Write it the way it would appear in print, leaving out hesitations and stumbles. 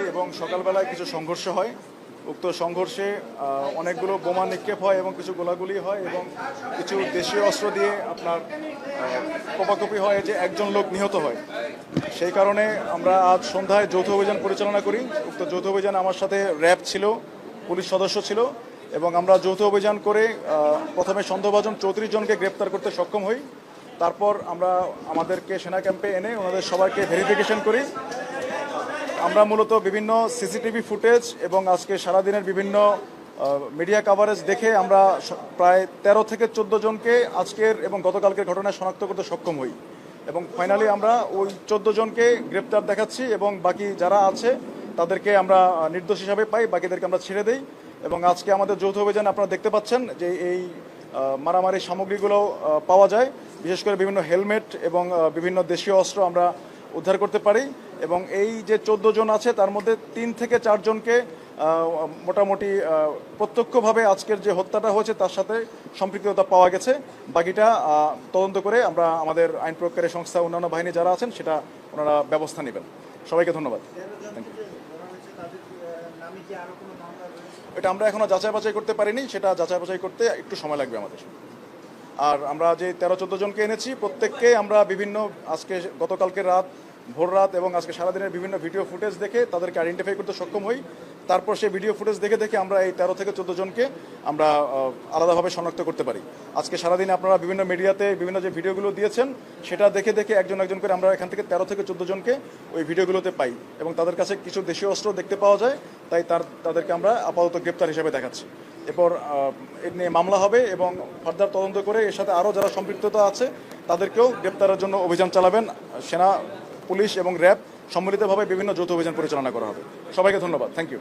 এবং সকালবেলায় কিছু সংঘর্ষ হয়। উক্ত সংঘর্ষে অনেকগুলো বোমা নিক্ষেপ হয় এবং কিছু গোলাগুলি হয় এবং কিছু দেশীয় অস্ত্র দিয়ে আপনার কোপাকুপি হয়, যে একজন লোক নিহত হয়। সেই কারণে আমরা আজ সন্ধ্যায় যৌথ অভিযান পরিচালনা করি। উক্ত যৌথ অভিযানে আমার সাথে র্যাব ছিল, পুলিশ সদস্য ছিল এবং আমরা যৌথ অভিযান করে প্রথমে সন্দেহভাজন 34 জনকে গ্রেপ্তার করতে সক্ষম হই। তারপর আমরা আমাদেরকে সেনা ক্যাম্পে এনে ওনাদের সবাইকে ভেরিফিকেশন করি। আমরা মূলত বিভিন্ন সিসিটিভি ফুটেজ এবং আজকে সারাদিনের বিভিন্ন মিডিয়া কাভারেজ দেখে আমরা প্রায় 13 থেকে 14 জনকে আজকের এবং গতকালকের ঘটনায় শনাক্ত করতে সক্ষম হই এবং ফাইনালি আমরা ওই 14 জনকে গ্রেপ্তার দেখাচ্ছি এবং বাকি যারা আছে তাদেরকে আমরা নির্দোষ হিসাবে পাই, বাকিদেরকে আমরা ছেড়ে দেই। এবং আজকে আমাদের যৌথ অভিযান আপনারা দেখতে পাচ্ছেন যে এই মারামারি সামগ্রীগুলো পাওয়া যায়, বিশেষ করে বিভিন্ন হেলমেট এবং বিভিন্ন দেশীয় অস্ত্র আমরা উদ্ধার করতে পারি। এবং এই যে 14 জন আছে তার মধ্যে 3 থেকে 4 জনকে মোটামুটি প্রত্যক্ষভাবে আজকের যে হত্যাটা হয়েছে তার সাথে সম্পৃক্ততা পাওয়া গেছে। বাকিটা তদন্ত করে আমরা আমাদের আইন প্রয়োগকারী সংস্থা অন্যান্য বাহিনী যারা আছেন সেটা ওনারা ব্যবস্থা নেবেন। সবাইকে ধন্যবাদ। এটা আমরা এখনো যাচাই বাছাই করতে পারিনি, সেটা যাচাই বাছাই করতে একটু সময় লাগবে আমাদের। আর আমরা যে 13-14 জনকে এনেছি প্রত্যেককে আমরা বিভিন্ন আজকে গতকালকে রাত, ভোর রাত এবং আজকে সারাদিনের বিভিন্ন ভিডিও ফুটেজ দেখে তাদেরকে আইডেন্টিফাই করতে সক্ষম হই। তারপর সেই ভিডিও ফুটেজ দেখে দেখে আমরা এই 13 থেকে 14 জনকে আমরা আলাদাভাবে শনাক্ত করতে পারি। আজকে সারাদিন আপনারা বিভিন্ন মিডিয়াতে বিভিন্ন যে ভিডিওগুলো দিয়েছেন সেটা দেখে দেখে একজন একজন করে আমরা এখান থেকে 13 থেকে 14 জনকে ওই ভিডিওগুলোতে পাই এবং তাদের কাছে কিছু দেশীয় অস্ত্র দেখতে পাওয়া যায়, তাই তাদেরকে আমরা আপাতত গ্রেপ্তার হিসেবে দেখাচ্ছি। এরপর এ নিয়ে মামলা হবে এবং ফার্দার তদন্ত করে এর সাথে আরও যারা সম্পৃক্ততা আছে তাদেরকেও গ্রেপ্তারের জন্য অভিযান চালাবেন সেনা, পুলিশ এবং র্যাব সম্মিলিতভাবে বিভিন্ন যৌথ অভিযান পরিচালনা করা হবে। সবাইকে ধন্যবাদ। Thank you.